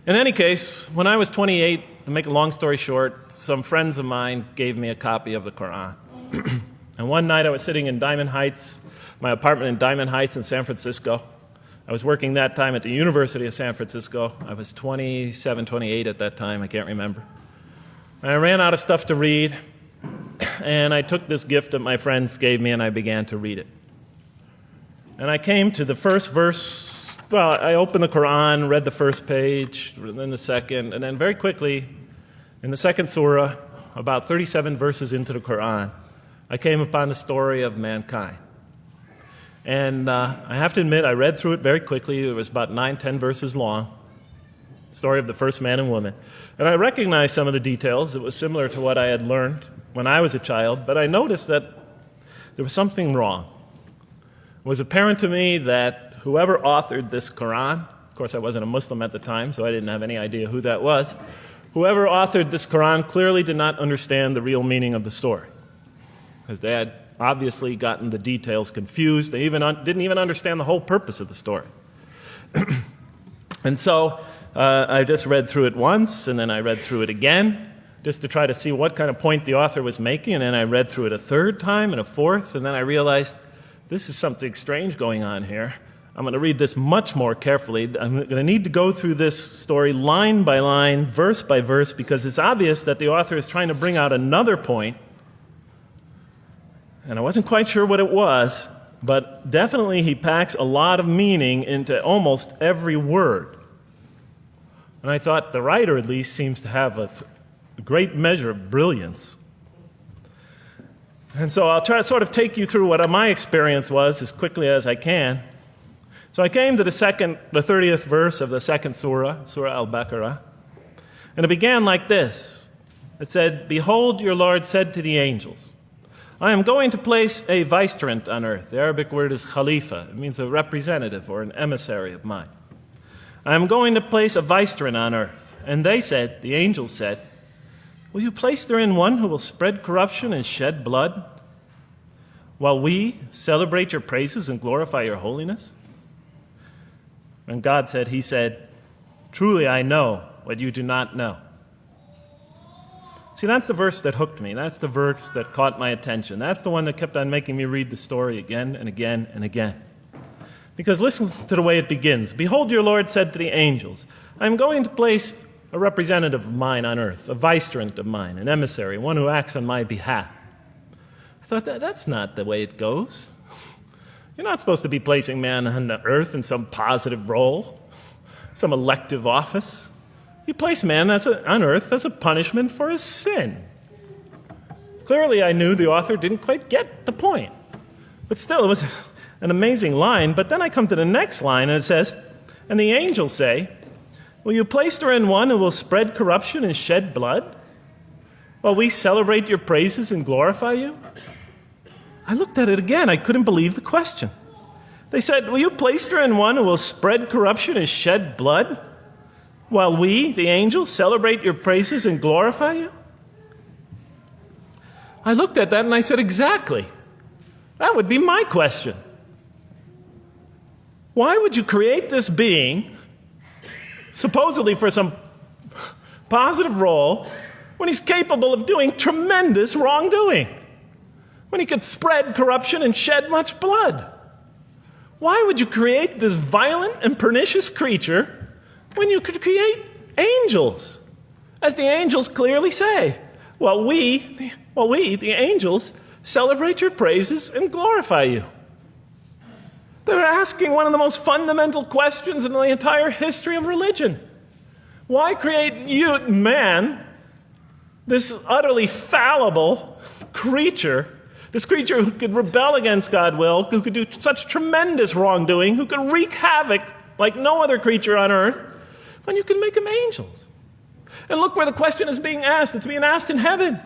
In any case, when I was 28, to make a long story short, some friends of mine gave me a copy of the Quran. And one night I was sitting in Diamond Heights, my apartment in Diamond Heights in San Francisco. I was working that time at the University of San Francisco. I was 27, 28 at that time, I can't remember. And I ran out of stuff to read, and I took this gift that my friends gave me and I began to read it. And I came to the first verse. Well, I opened the Quran, read the first page, then the second, and then very quickly, in the second surah, about 37 verses into the Quran, I came upon the story of mankind. And I have to admit, I read through it very quickly. It was about 9, 10 verses long, story of the first man and woman. And I recognized some of the details. It was similar to what I had learned when I was a child, but I noticed that there was something wrong. It was apparent to me that whoever authored this Quran, of course I wasn't a Muslim at the time, so I didn't have any idea who that was, whoever authored this Quran clearly did not understand the real meaning of the story, because they had obviously gotten the details confused. They didn't even understand the whole purpose of the story. And so I just read through it once, and then I read through it again, just to try to see what kind of point the author was making, and then I read through it a third time and a fourth, and then I realized this is something strange going on here. I'm going to read this much more carefully. I'm going to need to go through this story line by line, verse by verse, because it's obvious that the author is trying to bring out another point. And I wasn't quite sure what it was, but definitely he packs a lot of meaning into almost every word. And I thought the writer at least seems to have a great measure of brilliance. And so I'll try to sort of take you through what my experience was as quickly as I can. So I came to the 30th verse of the second surah, Surah Al-Baqarah, and it began like this. It said, "Behold, your Lord said to the angels, I am going to place a vicegerent on earth." The Arabic word is khalifa. It means a representative or an emissary of mine. "I am going to place a vicegerent on earth." And they said, the angels said, "Will you place therein one who will spread corruption and shed blood, while we celebrate your praises and glorify your holiness?" And God said, he said, "Truly I know what you do not know." See, that's the verse that hooked me. That's the verse that caught my attention. That's the one that kept on making me read the story again and again and again. Because listen to the way it begins. "Behold, your Lord said to the angels, I am going to place a representative of mine on earth, a vicegerent of mine, an emissary, one who acts on my behalf." I thought, that's not the way it goes. You're not supposed to be placing man on the earth in some positive role, some elective office. You place man on earth as a punishment for his sin. Clearly, I knew the author didn't quite get the point. But still, it was an amazing line. But then I come to the next line, and it says, "And the angels say, will you place therein one who will spread corruption and shed blood, while we celebrate your praises and glorify you?" I looked at it again. I couldn't believe the question. They said, "Will you place therein one who will spread corruption and shed blood, while we, the angels, celebrate your praises and glorify you?" I looked at that and I said, exactly. That would be my question. Why would you create this being, supposedly for some positive role, when he's capable of doing tremendous wrongdoing? When he could spread corruption and shed much blood? Why would you create this violent and pernicious creature when you could create angels? As the angels clearly say, while we, the angels, celebrate your praises and glorify you. They're asking one of the most fundamental questions in the entire history of religion. Why create you, man, this utterly fallible creature, this creature who could rebel against God's will, who could do such tremendous wrongdoing, who could wreak havoc like no other creature on earth, when you can make them angels? And look where the question is being asked. It's being asked in heaven.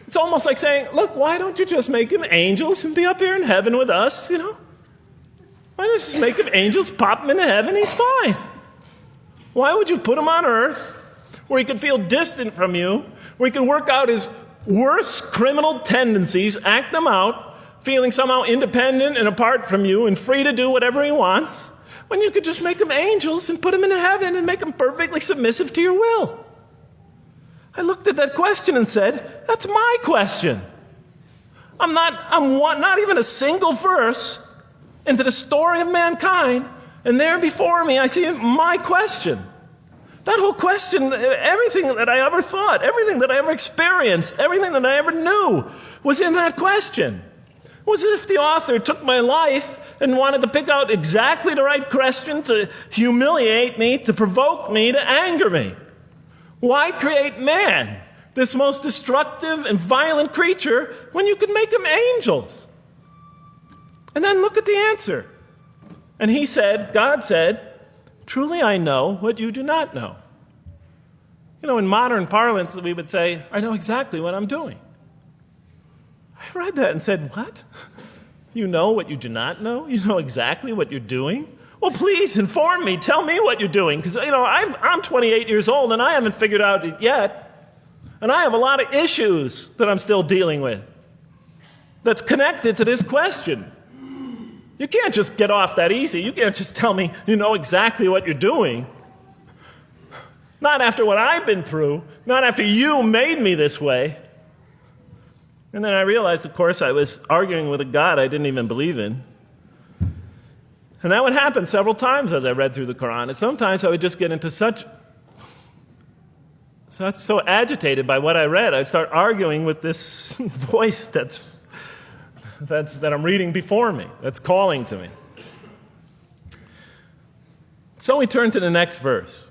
It's almost like saying, look, why don't you just make him angels and be up here in heaven with us, Why don't you just make him angels, pop him into heaven, he's fine. Why would you put him on earth where he could feel distant from you, where he can work out his worst criminal tendencies, act them out, feeling somehow independent and apart from you and free to do whatever he wants? when you could just make them angels and put them into heaven and make them perfectly submissive to your will? I looked at that question and said, that's my question. I'm not even a single verse into the story of mankind, and there before me I see my question. That whole question, everything that I ever thought, everything that I ever experienced, everything that I ever knew was in that question. It was as if the author took my life and wanted to pick out exactly the right question to humiliate me, to provoke me, to anger me. Why create man, this most destructive and violent creature, when you could make them angels? And then look at the answer. And he said, God said, truly I know what you do not know. You know, in modern parlance, we would say, I know exactly what I'm doing. I read that and said, what? You know what you do not know? You know exactly what you're doing? Well, please inform me. Tell me what you're doing. Because, you know, I'm 28 years old and I haven't figured out it yet. And I have a lot of issues that I'm still dealing with that's connected to this question. You can't just get off that easy. You can't just tell me you know exactly what you're doing. Not after what I've been through. Not after you made me this way. And then I realized, of course, I was arguing with a God I didn't even believe in. And that would happen several times as I read through the Quran. And sometimes I would just get into so agitated by what I read, I'd start arguing with this voice that I'm reading before me, that's calling to me. So we turn to the next verse.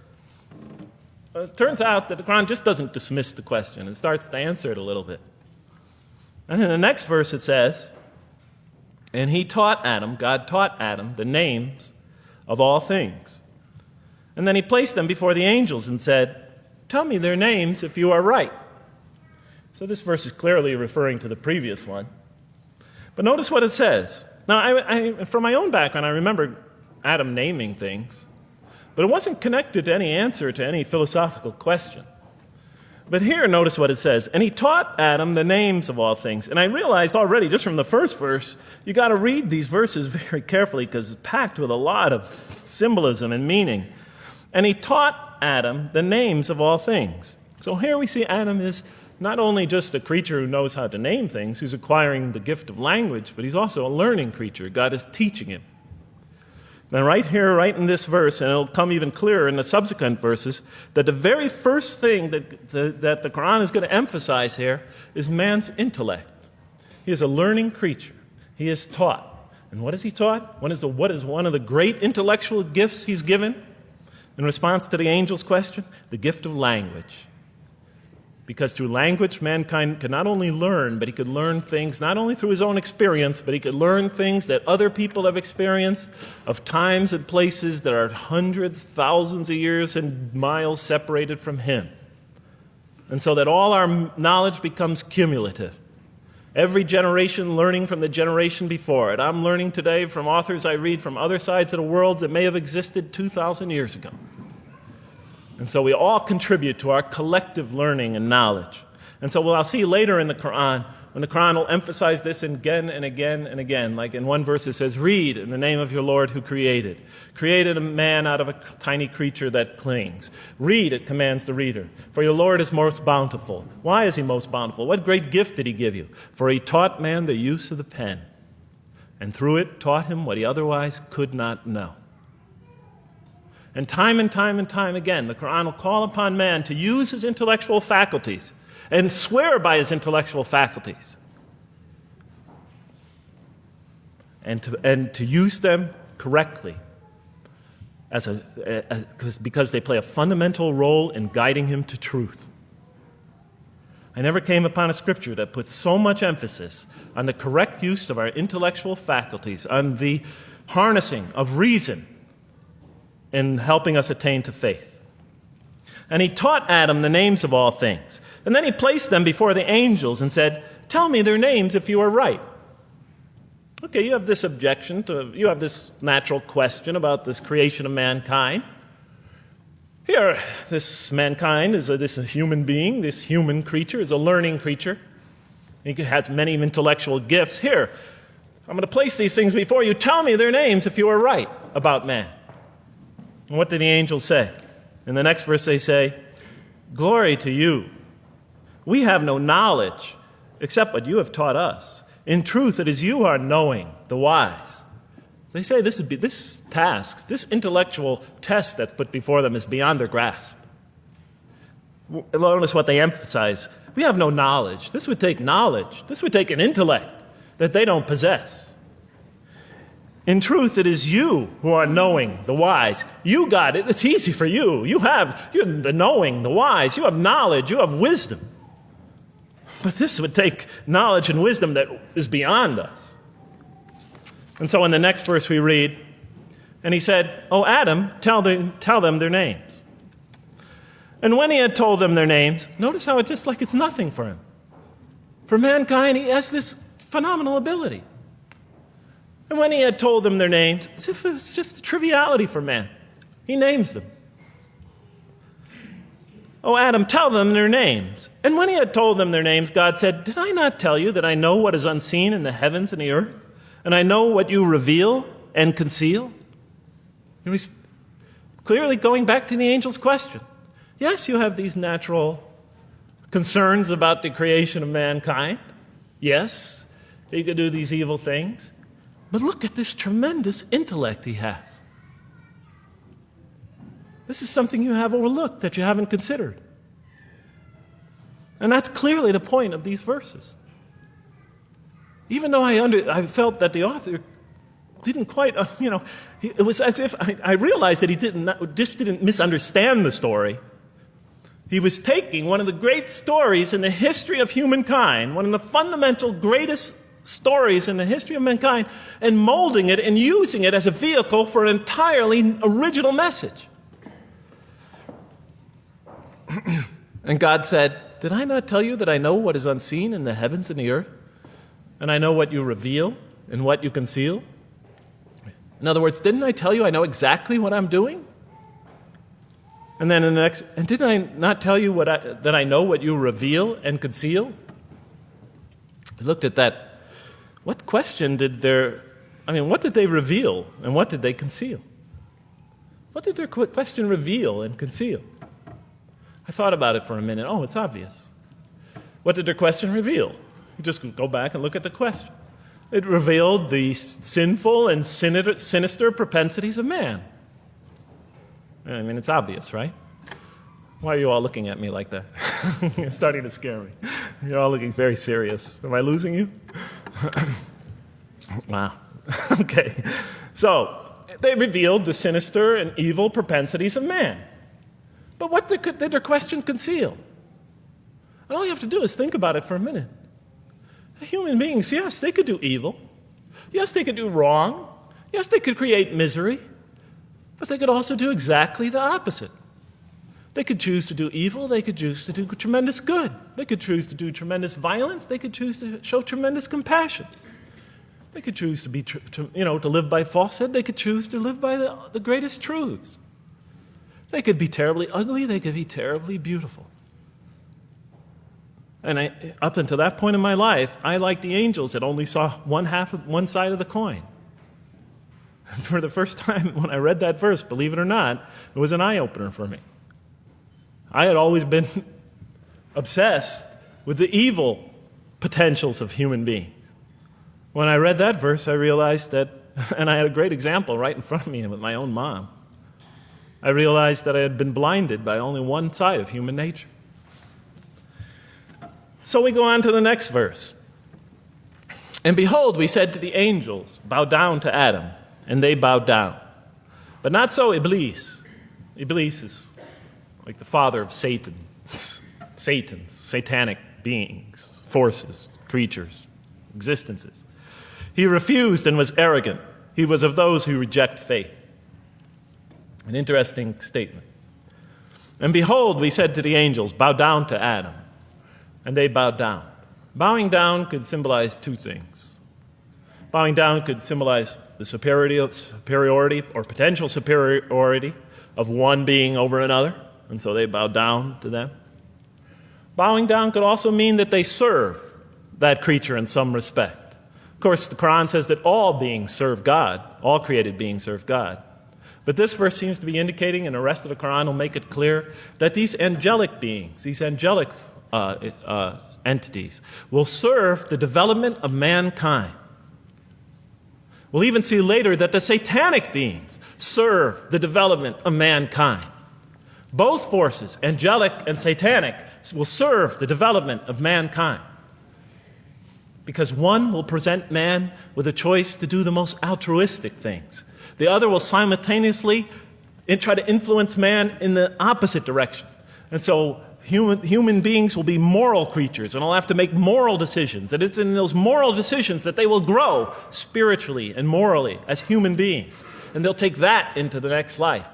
Well, it turns out that the Quran just doesn't dismiss the question. It starts to answer it a little bit. And in the next verse it says, and he taught Adam, God taught Adam, the names of all things. And then he placed them before the angels and said, tell me their names if you are right. So this verse is clearly referring to the previous one. But notice what it says. Now, from my own background, I remember Adam naming things, but it wasn't connected to any answer to any philosophical question. But here, notice what it says. And he taught Adam the names of all things. And I realized already, just from the first verse, you got to read these verses very carefully because it's packed with a lot of symbolism and meaning. And he taught Adam the names of all things. So here we see Adam is not only just a creature who knows how to name things, who's acquiring the gift of language, but he's also a learning creature. God is teaching him. Now right here, right in this verse, and it'll come even clearer in the subsequent verses, that the very first thing that the Quran is going to emphasize here is man's intellect. He is a learning creature. He is taught. And what is he taught? What is one of the great intellectual gifts he's given in response to the angel's question? The gift of language. Because through language, mankind can not only learn, but he could learn things not only through his own experience, but he could learn things that other people have experienced of times and places that are hundreds, thousands of years and miles separated from him. And so that all our knowledge becomes cumulative. Every generation learning from the generation before it. I'm learning today from authors I read from other sides of the world that may have existed 2,000 years ago. And so we all contribute to our collective learning and knowledge. And so what I'll see later in the Quran, when the Quran will emphasize this again and again and again. Like in one verse it says, read in the name of your Lord who created. Created a man out of a tiny creature that clings. Read, it commands the reader. For your Lord is most bountiful. Why is he most bountiful? What great gift did he give you? For he taught man the use of the pen. And through it taught him what he otherwise could not know. And time again, the Quran will call upon man to use his intellectual faculties and swear by his intellectual faculties and to use them correctly because they play a fundamental role in guiding him to truth. I never came upon a scripture that puts so much emphasis on the correct use of our intellectual faculties, on the harnessing of reason in helping us attain to faith. And he taught Adam the names of all things. And then he placed them before the angels and said, tell me their names if you are right. Okay, you have this you have this natural question about this creation of mankind. Here, this mankind is this human being, this human creature is a learning creature. He has many intellectual gifts. Here, I'm going to place these things before you. Tell me their names if you are right about man. And what do the angels say? In the next verse they say, "Glory to you. We have no knowledge except what you have taught us. In truth, it is you who are knowing, the wise." They say this task, this intellectual test that's put before them is beyond their grasp. Notice what they emphasize. We have no knowledge. This would take knowledge. This would take an intellect that they don't possess. In truth, it is you who are knowing, the wise. You got it. It's easy for you. You're the knowing, the wise. You have knowledge. You have wisdom. But this would take knowledge and wisdom that is beyond us. And so in the next verse we read, and he said, "O Adam, tell them their names." And when he had told them their names, notice how it's just like it's nothing for him. For mankind, he has this phenomenal ability. And when he had told them their names, as if it was just a triviality for man, he names them. "O Adam, tell them their names." And when he had told them their names, God said, "Did I not tell you that I know what is unseen in the heavens and the earth? And I know what you reveal and conceal?" And he's clearly going back to the angel's question. Yes, you have these natural concerns about the creation of mankind. Yes, he could do these evil things. But look at this tremendous intellect he has. This is something you have overlooked that you haven't considered. And that's clearly the point of these verses. Even though I felt that the author didn't quite, it was as if I realized that he didn't misunderstand the story. He was taking one of the great stories in the history of humankind, one of the fundamental greatest stories in the history of mankind, and molding it and using it as a vehicle for an entirely original message. And God said, "Did I not tell you that I know what is unseen in the heavens and the earth? And I know what you reveal and what you conceal?" In other words, didn't I tell you I know exactly what I'm doing? And then in the next, and didn't I not tell you that I know what you reveal and conceal? I looked at that. What question what did they reveal and what did they conceal? What did their question reveal and conceal? I thought about it for a minute. Oh, it's obvious. What did their question reveal? You just go back and look at the question. It revealed the sinful and sinister propensities of man. I mean, it's obvious, right? Why are you all looking at me like that? You're starting to scare me. You're all looking very serious. Am I losing you? Wow. Okay. So, they revealed the sinister and evil propensities of man. But what did their question conceal? And all you have to do is think about it for a minute. Human beings, yes, they could do evil. Yes, they could do wrong. Yes, they could create misery. But they could also do exactly the opposite. They could choose to do evil. They could choose to do tremendous good. They could choose to do tremendous violence. They could choose to show tremendous compassion. They could choose to live by falsehood. They could choose to live by the greatest truths. They could be terribly ugly. They could be terribly beautiful. And up until that point in my life, I, like the angels, that only saw one side of the coin. For the first time when I read that verse, believe it or not, it was an eye-opener for me. I had always been obsessed with the evil potentials of human beings. When I read that verse, I realized that, and I had a great example right in front of me with my own mom, I realized that I had been blinded by only one side of human nature. So we go on to the next verse. "And behold, we said to the angels, bow down to Adam, and they bowed down. But not so Iblis." Iblis is like the father of Satan, satanic beings, forces, creatures, existences. "He refused and was arrogant. He was of those who reject faith." An interesting statement. "And behold, we said to the angels, bow down to Adam. And they bowed down." Bowing down could symbolize two things. Bowing down could symbolize the superiority or potential superiority of one being over another, and so they bowed down to them. Bowing down could also mean that they serve that creature in some respect. Of course, the Quran says that all beings serve God, all created beings serve God. But this verse seems to be indicating, and the rest of the Quran will make it clear, that these angelic beings, these angelic entities, will serve the development of mankind. We'll even see later that the satanic beings serve the development of mankind. Both forces, angelic and satanic, will serve the development of mankind. Because one will present man with a choice to do the most altruistic things. The other will simultaneously try to influence man in the opposite direction. And so human beings will be moral creatures and will have to make moral decisions. And it's in those moral decisions that they will grow spiritually and morally as human beings. And they'll take that into the next life.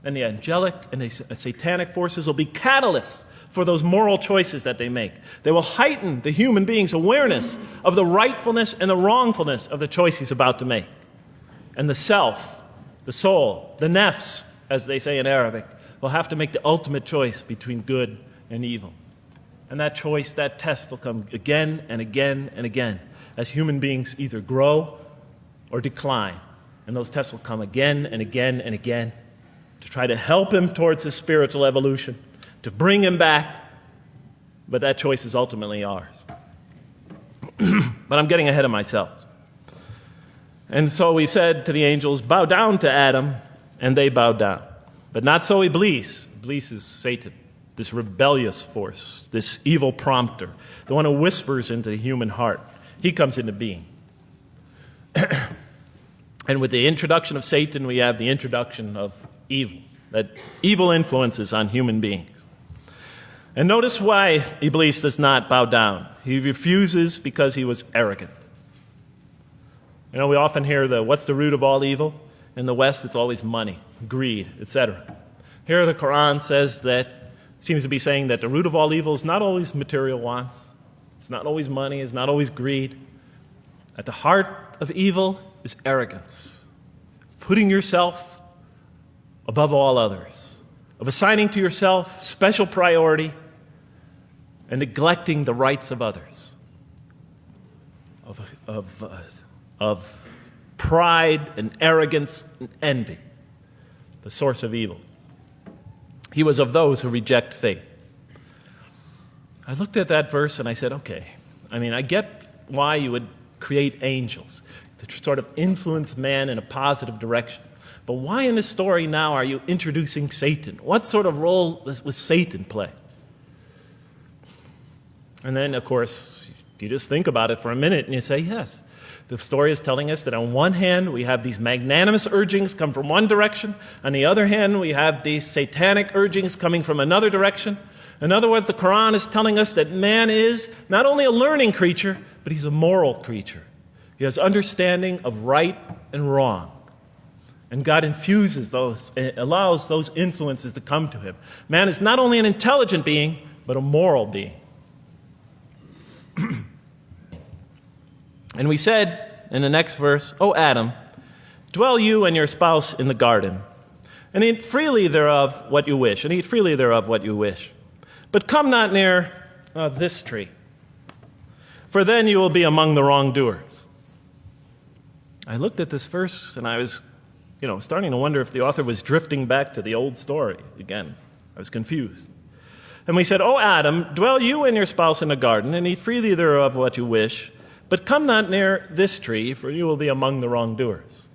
And the angelic and the satanic forces will be catalysts for those moral choices that they make. They will heighten the human being's awareness of the rightfulness and the wrongfulness of the choice he's about to make. And the self, the soul, the nafs, as they say in Arabic, will have to make the ultimate choice between good and evil. And that choice, that test will come again and again and again as human beings either grow or decline. And those tests will come again and again and again to try to help him towards his spiritual evolution, to bring him back, but that choice is ultimately ours. But I'm getting ahead of myself. And so we said to the angels, bow down to Adam, and they bowed down. But not so Iblis. Iblis is Satan, this rebellious force, this evil prompter, the one who whispers into the human heart. He comes into being. And with the introduction of Satan, we have the introduction of evil, that evil influences on human beings. And notice why Iblis does not bow down. He refuses because he was arrogant. You know, we often hear what's the root of all evil? In the West, it's always money, greed, etc. Here the Quran says that, seems to be saying that the root of all evil is not always material wants. It's not always money, it's not always greed. At the heart of evil is arrogance, putting yourself above all others, of assigning to yourself special priority and neglecting the rights of others, of pride and arrogance and envy, the source of evil. He was of those who reject faith. I looked at that verse and I said, okay, I get why you would create angels to sort of influence man in a positive direction. But why in this story now are you introducing Satan? What sort of role was Satan play? And then, of course, you just think about it for a minute and you say, yes. The story is telling us that on one hand, we have these magnanimous urgings come from one direction. On the other hand, we have these satanic urgings coming from another direction. In other words, the Quran is telling us that man is not only a learning creature, but he's a moral creature. He has understanding of right and wrong. And God infuses those, allows those influences to come to him. Man is not only an intelligent being, but a moral being. And we said in the next verse, O Adam, dwell you and your spouse in the garden, and eat freely thereof what you wish, and eat freely thereof what you wish. But come not near this tree, for then you will be among the wrongdoers. I looked at this verse and I was, starting to wonder if the author was drifting back to the old story again. I was confused. And we said, O Adam, dwell you and your spouse in the garden, and eat freely thereof what you wish, but come not near this tree, for you will be among the wrongdoers.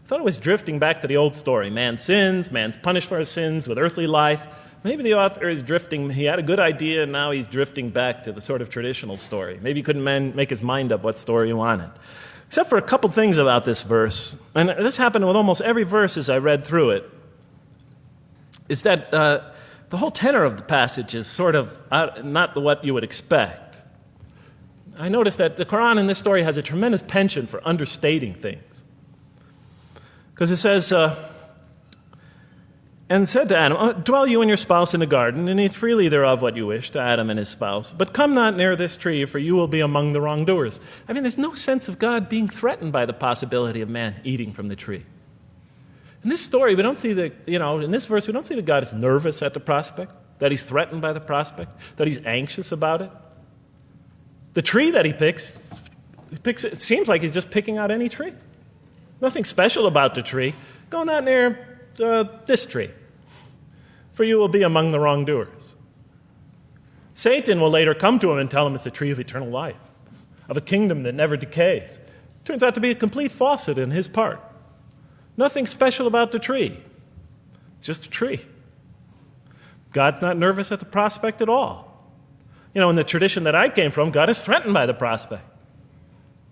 I thought it was drifting back to the old story. Man sins, man's punished for his sins with earthly life. Maybe the author is drifting, he had a good idea, and now he's drifting back to the sort of traditional story. Maybe he couldn't make his mind up what story he wanted. Except for a couple things about this verse, and this happened with almost every verse as I read through it, is that the whole tenor of the passage is sort of not what you would expect. I noticed that the Quran in this story has a tremendous penchant for understating things. Because it says, and said to Adam, dwell you and your spouse in the garden, and eat freely thereof what you wish, to Adam and his spouse. But come not near this tree, for you will be among the wrongdoers. There's no sense of God being threatened by the possibility of man eating from the tree. In this story, we don't see in this verse, we don't see that God is nervous at the prospect, that he's threatened by the prospect, that he's anxious about it. The tree that he picks, it seems like he's just picking out any tree. Nothing special about the tree. go not near this tree, for you will be among the wrongdoers. Satan will later come to him and tell him it's a tree of eternal life, of a kingdom that never decays. Turns out to be a complete falsehood in his part. Nothing special about the tree. It's just a tree. God's not nervous at the prospect at all. You know, in the tradition that I came from, God is threatened by the prospect.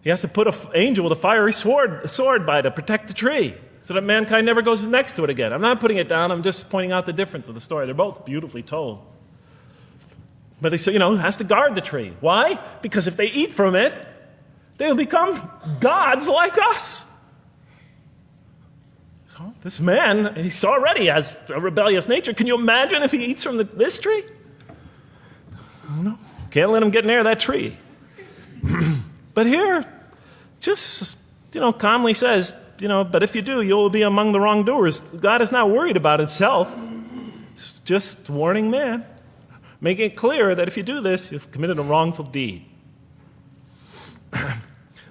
He has to put an angel with a fiery sword by to protect the tree so that mankind never goes next to it again. I'm not putting it down. I'm just pointing out the difference of the story. They're both beautifully told. But they say, has to guard the tree. Why? Because if they eat from it, they'll become gods like us. So this man, he already has a rebellious nature. Can you imagine if he eats from this tree? No, can't let him get near that tree. But here, just, calmly says, but if you do, you'll be among the wrongdoers. God is not worried about himself. It's just warning man, making it clear that if you do this, you've committed a wrongful deed.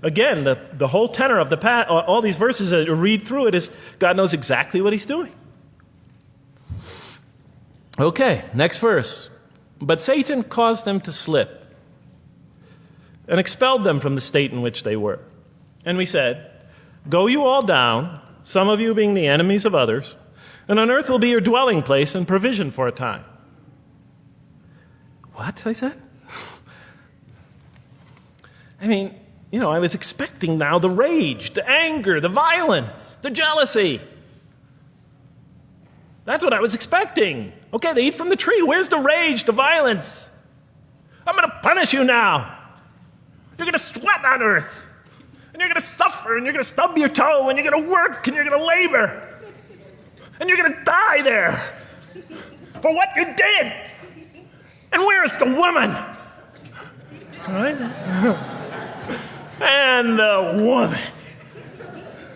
Again, the whole tenor of all these verses that you read through it is God knows exactly what he's doing. Okay, next verse. But Satan caused them to slip and expelled them from the state in which they were. And we said, go you all down, some of you being the enemies of others, and on earth will be your dwelling place and provision for a time. What? I said. I was expecting now the rage, the anger, the violence, the jealousy. That's what I was expecting. Okay, they eat from the tree. Where's the rage, the violence? I'm going to punish you now. You're going to sweat on earth. And you're going to suffer, and you're going to stub your toe, and you're going to work, and you're going to labor. And you're going to die there for what you did. And where's the woman? All right? And the woman.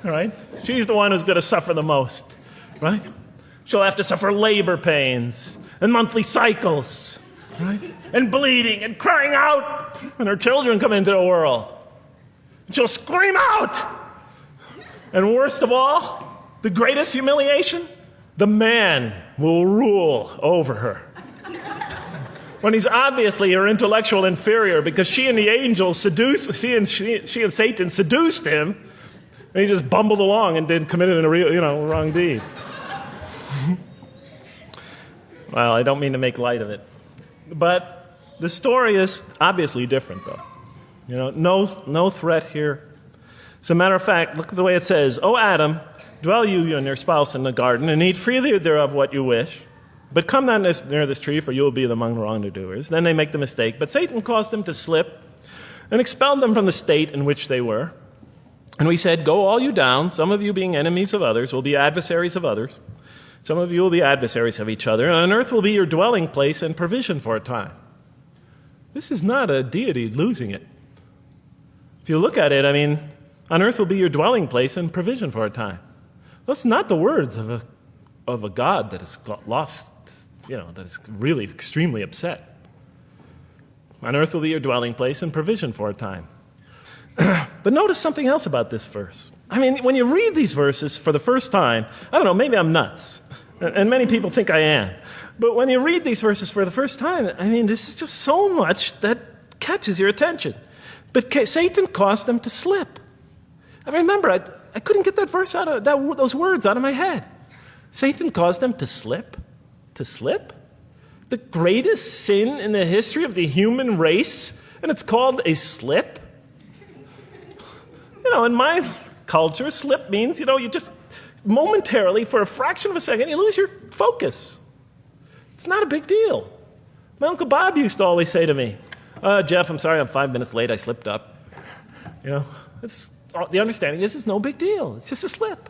All right? She's the one who's going to suffer the most. Right? She'll have to suffer labor pains and monthly cycles, right? And bleeding and crying out when her children come into the world. And she'll scream out. And worst of all, the greatest humiliation, the man will rule over her. When he's obviously her intellectual inferior because she and the angels she and Satan seduced him, and he just bumbled along and committed a wrong deed. Well, I don't mean to make light of it. But the story is obviously different, though. No threat here. As a matter of fact, look at the way it says, O Adam, dwell you and your spouse in the garden, and eat freely thereof what you wish. But come not near this tree, for you will be among the wrongdoers. Then they make the mistake. But Satan caused them to slip and expelled them from the state in which they were. And we said, go all you down, some of you being enemies of others, will be adversaries of others. Some of you will be adversaries of each other, and on earth will be your dwelling place and provision for a time. This is not a deity losing it. If you look at it, on earth will be your dwelling place and provision for a time. That's not the words of a God that is lost, that is really extremely upset. On earth will be your dwelling place and provision for a time. But notice something else about this verse. When you read these verses for the first time, I don't know, maybe I'm nuts. And many people think I am. But when you read these verses for the first time, this is just so much that catches your attention. But Satan caused them to slip. I remember, I couldn't get that verse those words out of my head. Satan caused them to slip? To slip? The greatest sin in the history of the human race, and it's called a slip? In my culture, slip means, you just momentarily, for a fraction of a second, you lose your focus. It's not a big deal. My Uncle Bob used to always say to me, Jeff, I'm sorry I'm 5 minutes late, I slipped up. The understanding is it's no big deal. It's just a slip.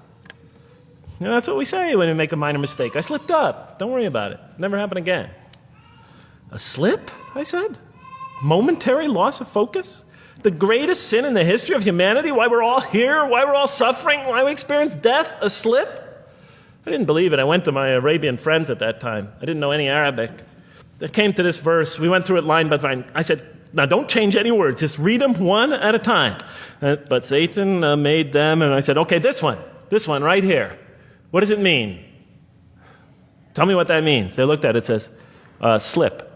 That's what we say when we make a minor mistake. I slipped up. Don't worry about it. Never happen again. A slip, I said? Momentary loss of focus? The greatest sin in the history of humanity? Why we're all here? Why we're all suffering? Why we experience death? A slip? I didn't believe it. I went to my Arabian friends at that time. I didn't know any Arabic. They came to this verse. We went through it line by line. I said, now don't change any words. Just read them one at a time. But Satan made them, and I said, okay, this one right here. What does it mean? Tell me what that means. They looked at it, it says, slip.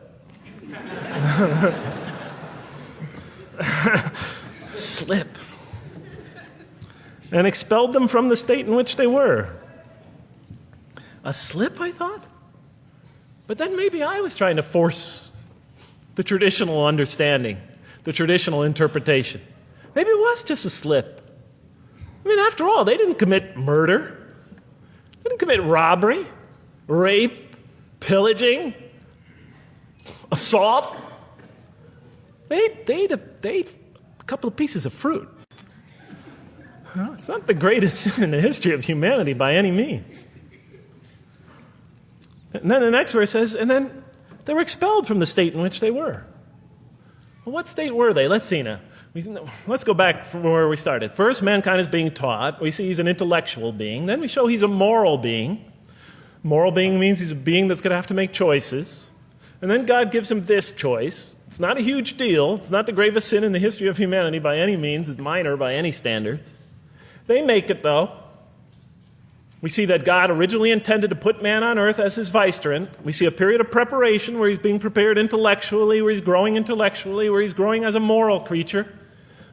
Slip. And expelled them from the state in which they were. A slip, I thought? But then maybe I was trying to force the traditional understanding, the traditional interpretation. Maybe it was just a slip. I mean, after all, they didn't commit murder. They didn't commit robbery, rape, pillaging, assault. They ate a couple of pieces of fruit. Well, it's not the greatest sin in the history of humanity by any means. And then the next verse says, and then they were expelled from the state in which they were. Well, what state were they? Let's see now. Let's go back from where we started. First, mankind is being taught. We see he's an intellectual being. Then we show he's a moral being. Moral being means he's a being that's going to have to make choices. And then God gives him this choice. It's not a huge deal. It's not the gravest sin in the history of humanity by any means. It's minor by any standards. They make it, though. We see that God originally intended to put man on earth as his vicegerent. We see a period of preparation where he's being prepared intellectually, where he's growing intellectually, where he's growing as a moral creature.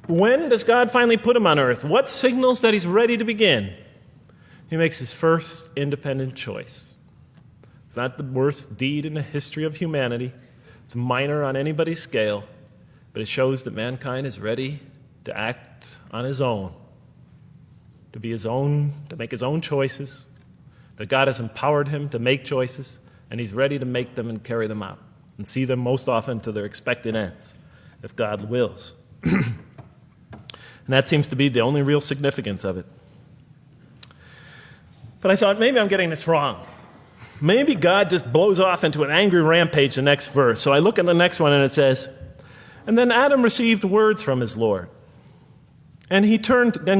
When does God finally put him on earth? What signals that he's ready to begin? He makes his first independent choice. It's not the worst deed in the history of humanity. It's minor on anybody's scale, but it shows that mankind is ready to act on his own, to be his own, to make his own choices, that God has empowered him to make choices, and he's ready to make them and carry them out and see them most often to their expected ends, if God wills. And that seems to be the only real significance of it. But I thought, maybe I'm getting this wrong. Maybe God just blows off into an angry rampage the next verse. So I look at the next one and it says, and then Adam received words from his Lord. And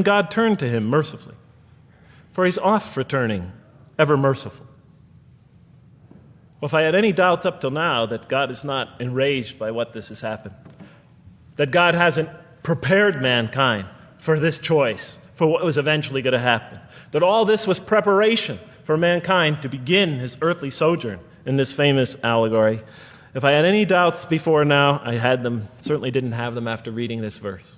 God turned to him mercifully, for he's oft returning, ever merciful. Well, if I had any doubts up till now that God is not enraged by what this has happened, that God hasn't prepared mankind for this choice, for what was eventually going to happen, that all this was preparation for mankind to begin his earthly sojourn in this famous allegory. If I had any doubts before now, I had them, certainly didn't have them after reading this verse.